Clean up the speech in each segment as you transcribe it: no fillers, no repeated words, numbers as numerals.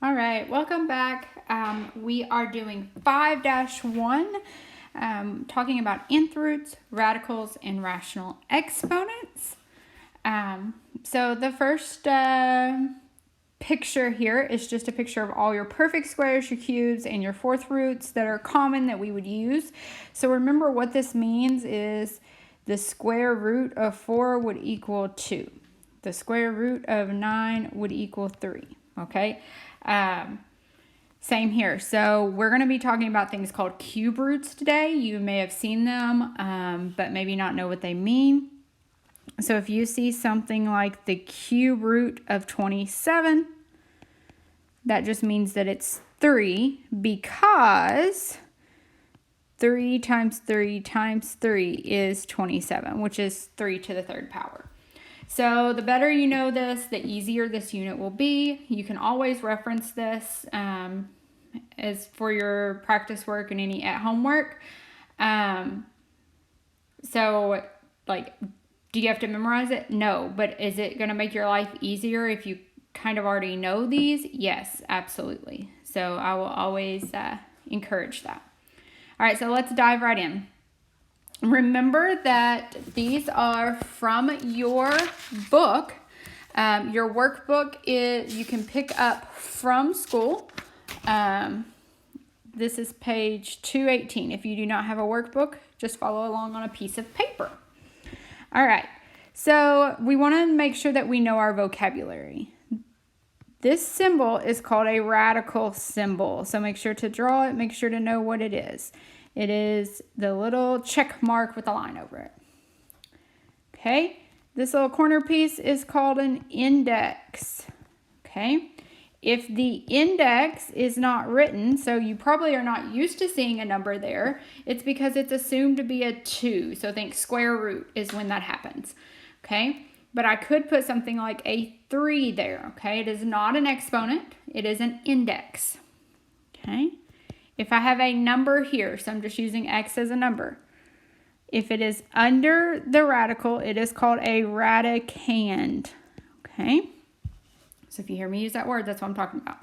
All right, welcome back. We are doing 5-1, talking about nth roots, radicals, and rational exponents. So the first picture here is just a picture of all your perfect squares, your cubes, and your fourth roots that are common that we would use. So remember what this means is the square root of 4 would equal 2. The square root of 9 would equal 3, okay? Same here. So we're going to be talking about things called cube roots today. You may have seen them, but maybe not know what they mean. So if you see something like the cube root of 27, that just means that it's 3 because 3 times 3 times 3 is 27, which is 3 to the third power. So the better you know this, the easier this unit will be. You can always reference this as for your practice work and any at-home work. So, like, do you have to memorize it? No. But is it going to make your life easier if you kind of already know these? Yes, absolutely. So I will always encourage that. All right, so let's dive right in. Remember that these are from your book. Your workbook you can pick up from school. This is page 218. If you do not have a workbook, just follow along on a piece of paper. All right, so we want to make sure that we know our vocabulary. This symbol is called a radical symbol, so make sure to draw it, make sure to know what it is. It is the little check mark with a line over it. Okay, this little corner piece is called an index. Okay, if the index is not written, so you probably are not used to seeing a number there, it's because it's assumed to be a 2. So think square root is when that happens. Okay, but I could put something like a 3 there. Okay, it is not an exponent, it is an index. Okay. If I have a number here, so I'm just using x as a number. If it is under the radical, it is called a radicand. Okay? So if you hear me use that word, that's what I'm talking about.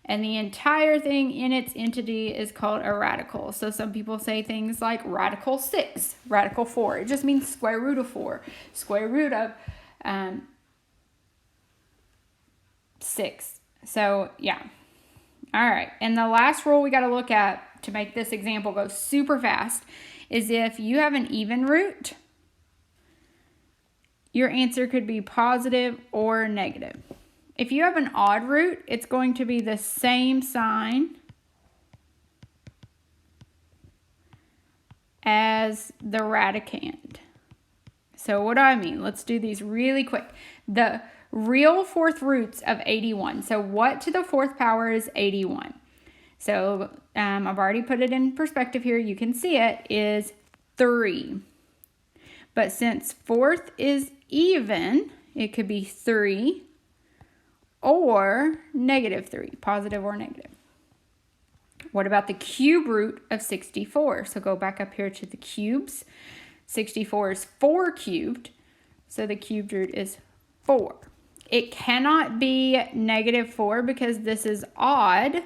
And the entire thing in its entity is called a radical. So some people say things like radical 6, radical 4. It just means square root of 4. Square root of 6. So, yeah. All right, and the last rule we got to look at to make this example go super fast is if you have an even root, your answer could be positive or negative. If you have an odd root, it's going to be the same sign as the radicand. So what do I mean? Let's do these really quick. The real fourth roots of 81. So what to the fourth power is 81? So I've already put it in perspective here. You can see it is 3. But since fourth is even, it could be 3 or negative 3, positive or negative. What about the cube root of 64? So go back up here to the cubes. 64 is 4 cubed, so the cubed root is 4. It cannot be negative 4 because this is odd,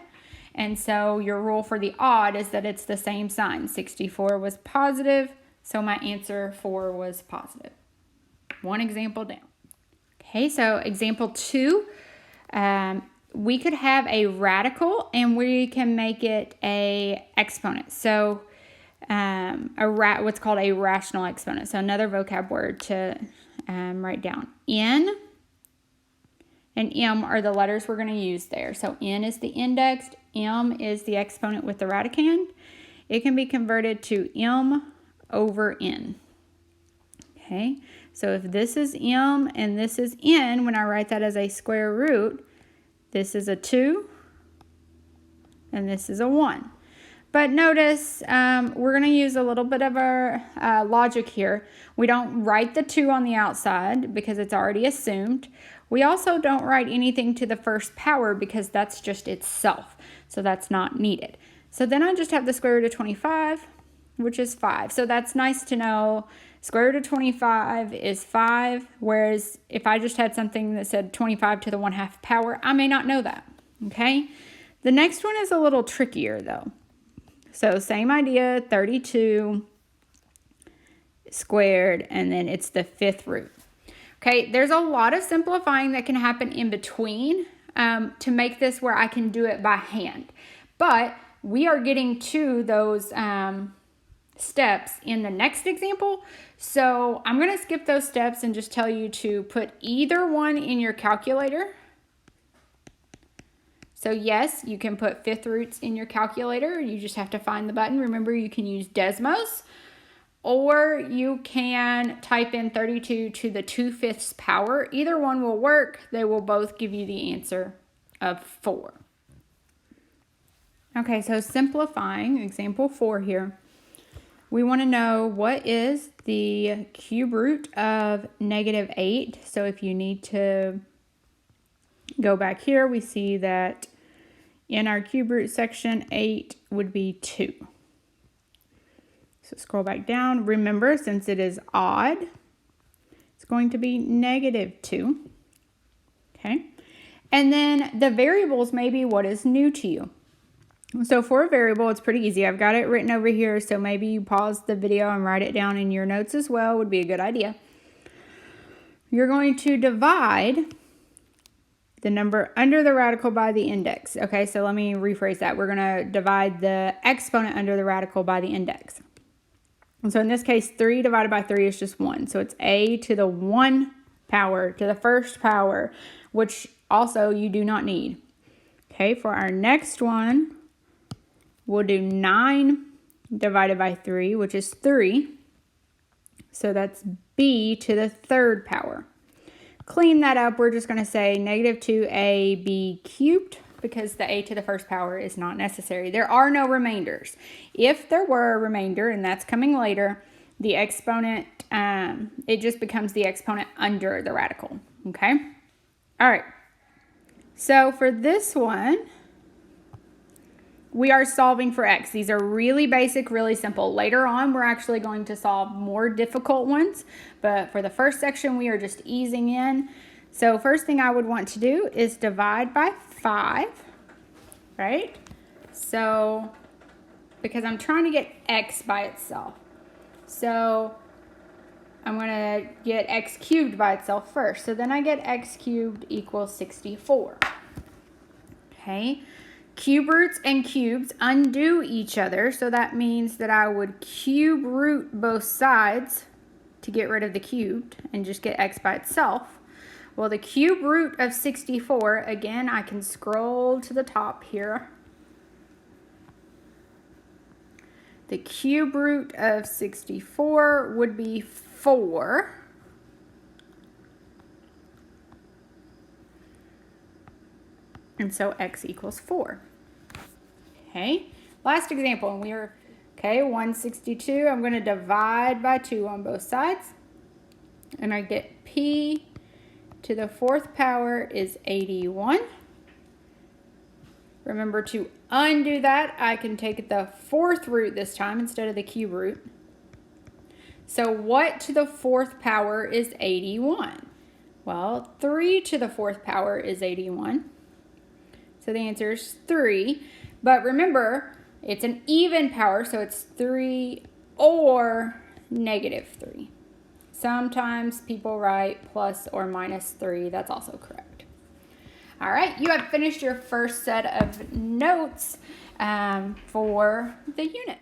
and so your rule for the odd is that it's the same sign. 64 was positive, so my answer 4 was positive. One example down. Okay, so example 2, we could have a radical and we can make it a exponent. So what's called a rational exponent. So another vocab word to write down. N and M are the letters we're going to use there. So N is the indexed, M is the exponent with the radicand. It can be converted to M over N. Okay, so if this is M and this is N, when I write that as a square root, this is a 2 and this is a 1. But notice we're going to use a little bit of our logic here. We don't write the 2 on the outside because it's already assumed. We also don't write anything to the first power because that's just itself. So that's not needed. So then I just have the square root of 25, which is 5. So that's nice to know. Square root of 25 is 5, whereas if I just had something that said 25 to the 1/2 power, I may not know that. Okay, the next one is a little trickier though. So same idea, 32 squared, and then it's the 5th root. Okay, there's a lot of simplifying that can happen in between to make this where I can do it by hand. But we are getting to those steps in the next example. So I'm going to skip those steps and just tell you to put either one in your calculator. So yes, you can put 5th roots in your calculator. You just have to find the button. Remember, you can use Desmos, or you can type in 32 to the 2/5 power. Either one will work. They will both give you the answer of 4. Okay, so simplifying, example 4 here. We want to know what is the cube root of -8. So if you need to go back here, we see that in our cube root section, 8 would be 2. So scroll back down. Remember, since it is odd, it's going to be -2. Okay. And then the variables may be what is new to you. So for a variable, it's pretty easy. I've got it written over here, so maybe you pause the video and write it down in your notes as well, would be a good idea. You're going to divide the number under the radical by the index. Okay, so let me rephrase that. We're going to divide the exponent under the radical by the index. And so in this case, 3 divided by 3 is just 1. So it's a to the 1 power, to the 1st power, which also you do not need. Okay, for our next one, we'll do 9 divided by 3, which is 3. So that's b to the 3rd power. Clean that up. We're just going to say -2ab cubed, because the a to the 1st power is not necessary. There are no remainders. If there were a remainder, and that's coming later, the exponent, it just becomes the exponent under the radical. Okay? All right. So for this one, we are solving for x. These are really basic, really simple. Later on, we're actually going to solve more difficult ones. But for the first section, we are just easing in. So first thing I would want to do is divide by 5, right? So, because I'm trying to get x by itself. So I'm going to get x cubed by itself first. So then I get x cubed equals 64. Okay. Cube roots and cubes undo each other, so that means that I would cube root both sides to get rid of the cubed and just get x by itself. Well, the cube root of 64, again, I can scroll to the top here. The cube root of 64 would be 4. And so x equals 4. Okay, last example, and we are, okay, 162. I'm going to divide by 2 on both sides. And I get p to the 4th power is 81. Remember to undo that. I can take the 4th root this time instead of the cube root. So what to the 4th power is 81? Well, 3 to the 4th power is 81. So the answer is 3. But remember, it's an even power, so it's 3 or -3. Sometimes people write plus or -3. That's also correct. All right, you have finished your first set of notes for the unit.